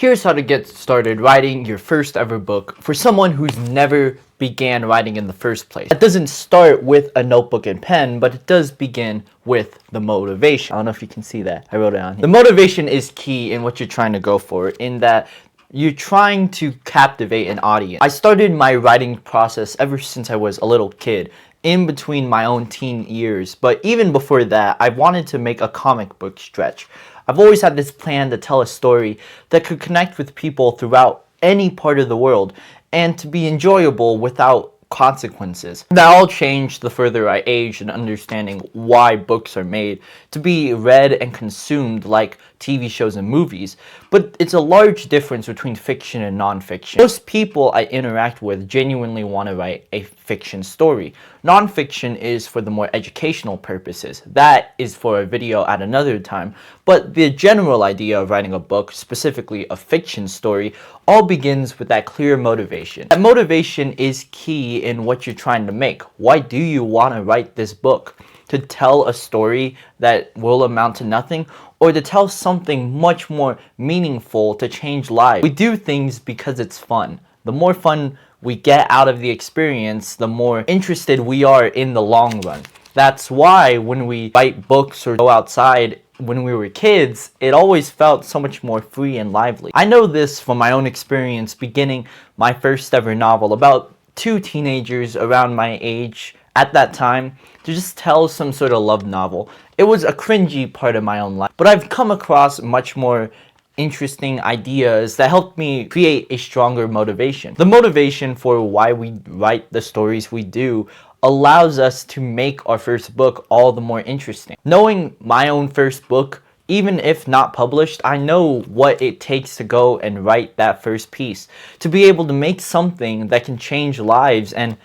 Here's how to get started writing your first ever book for someone who's never began writing in the first place. It doesn't start with a notebook and pen, but it does begin with the motivation. I don't know if you can see that. I wrote it on here. The motivation is key in what you're trying to go for, in that you're trying to captivate an audience. I started my writing process ever since I was a little kid, in between my own teen years, but even before that, I wanted to make a comic book stretch. I've always had this plan to tell a story that could connect with people throughout any part of the world and to be enjoyable without consequences. That all changed the further I aged in understanding why books are made to be read and consumed like TV shows and movies, but it's a large difference between fiction and non-fiction. Most people I interact with genuinely want to write a fiction story. Non-fiction is for the more educational purposes. That is for a video at another time, but the general idea of writing a book, specifically a fiction story, all begins with that clear motivation. That motivation is key in what you're trying to make. Why do you want to write this book? To tell a story that will amount to nothing, or to tell something much more meaningful to change lives? We do things because it's fun. The more fun we get out of the experience, the more interested we are in the long run. That's why when we write books or go outside when we were kids, it always felt so much more free and lively. I know this from my own experience beginning my first ever novel about two teenagers around my age at that time to just tell some sort of love novel. It was a cringy part of my own life, but I've come across much more interesting ideas that helped me create a stronger motivation. The motivation for why we write the stories we do allows us to make our first book all the more interesting. Knowing my own first book, even if not published, I know what it takes to go and write that first piece, to be able to make something that can change lives and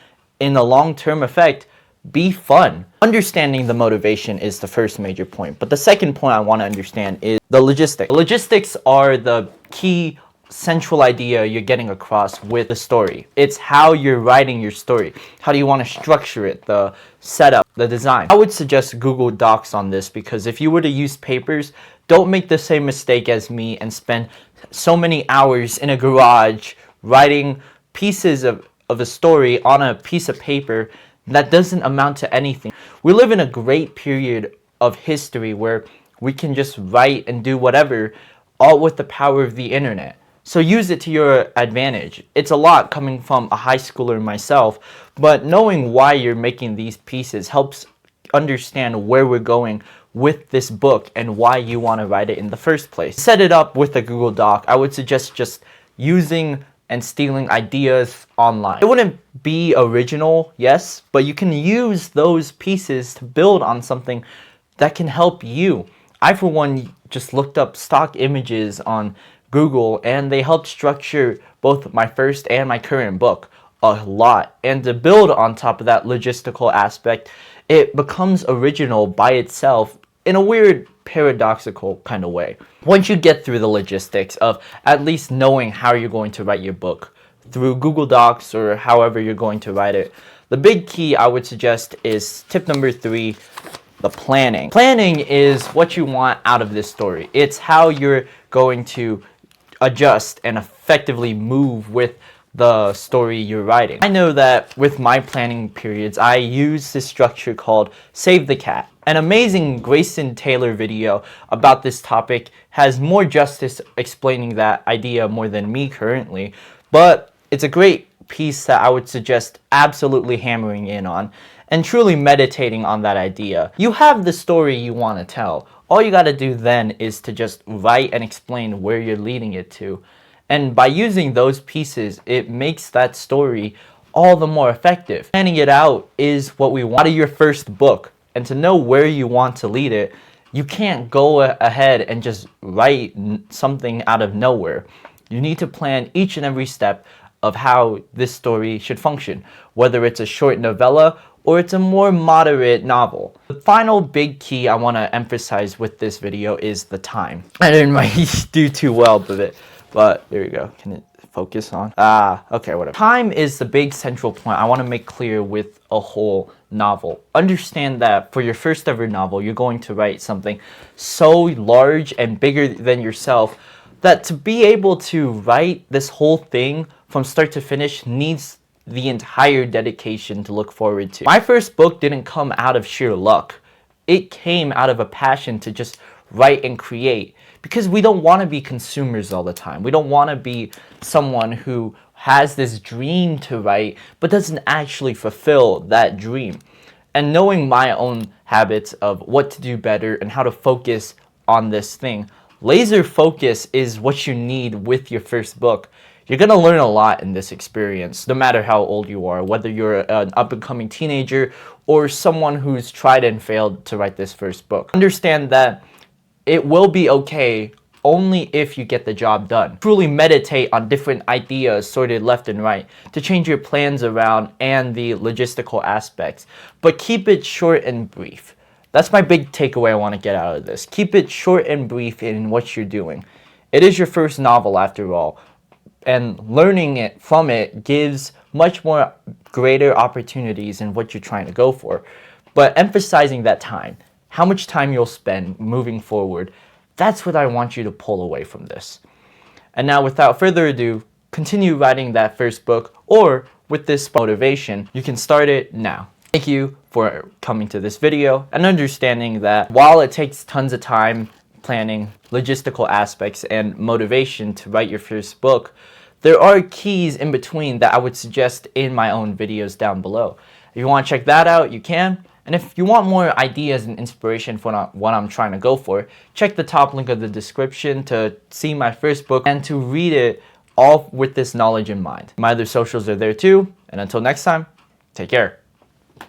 in the long-term effect be fun. Understanding the motivation is the first major point, but the second point I want to understand is the logistics. Logistics are the key central idea you're getting across with the story. It's how you're writing your story. How do you want to structure it, the setup, the design. I would suggest Google Docs on this, because if you were to use papers, don't make the same mistake as me and spend so many hours in a garage writing pieces of a story on a piece of paper that doesn't amount to anything. We live in a great period of history where we can just write and do whatever, all with the power of the internet. So use it to your advantage. It's a lot coming from a high schooler myself, but knowing why you're making these pieces helps understand where we're going with this book and why you want to write it in the first place. Set it up with a Google Doc. I would suggest just using and stealing ideas online. It wouldn't be original, yes, but you can use those pieces to build on something that can help you. I, for one, just looked up stock images on Google, and they helped structure both my first and my current book a lot. And to build on top of that logistical aspect, it becomes original by itself in a weird paradoxical kind of way. Once you get through the logistics of at least knowing how you're going to write your book through Google Docs or however you're going to write it, the big key I would suggest is tip number 3, the planning. Planning is what you want out of this story. It's how you're going to adjust and effectively move with the story you're writing. I know that with my planning periods, I use this structure called Save the Cat. An amazing Grayson Taylor video about this topic has more justice explaining that idea more than me currently, but it's a great piece that I would suggest absolutely hammering in on and truly meditating on that idea. You have the story you want to tell. All you got to do then is to just write and explain where you're leading it to. And by using those pieces, it makes that story all the more effective. Planning it out is what we want out of your first book. And to know where you want to lead it, you can't go ahead and just write something out of nowhere. You need to plan each and every step of how this story should function, whether it's a short novella or it's a more moderate novel. The final big key I want to emphasize with this video is the time. I didn't really do too well with it, but there you go. Can it focus on? Okay, whatever. Time is the big central point I want to make clear with a whole novel. Understand that for your first ever novel, you're going to write something so large and bigger than yourself that to be able to write this whole thing from start to finish needs the entire dedication to look forward to. My first book didn't come out of sheer luck. It came out of a passion to just write and create, because we don't want to be consumers all the time. We don't want to be someone who has this dream to write but doesn't actually fulfill that dream. And knowing my own habits of what to do better and how to focus on this thing, laser focus is what you need with your first book. You're going to learn a lot in this experience, no matter how old you are, whether you're an up-and-coming teenager or someone who's tried and failed to write this first book. Understand that it will be okay only if you get the job done. Truly meditate on different ideas sorted left and right to change your plans around and the logistical aspects, but keep it short and brief. That's my big takeaway I want to get out of this. Keep it short and brief in what you're doing. It is your first novel after all, and learning it from it gives much more greater opportunities in what you're trying to go for. But emphasizing that time, how much time you'll spend moving forward, that's what I want you to pull away from this. And now, without further ado, continue writing that first book, or with this motivation, you can start it now. Thank you for coming to this video and understanding that while it takes tons of time, planning, logistical aspects, and motivation to write your first book, there are keys in between that I would suggest in my own videos down below. If you want to check that out, you can. And if you want more ideas and inspiration for what I'm trying to go for, check the top link of the description to see my first book and to read it all with this knowledge in mind. My other socials are there too. And until next time, take care.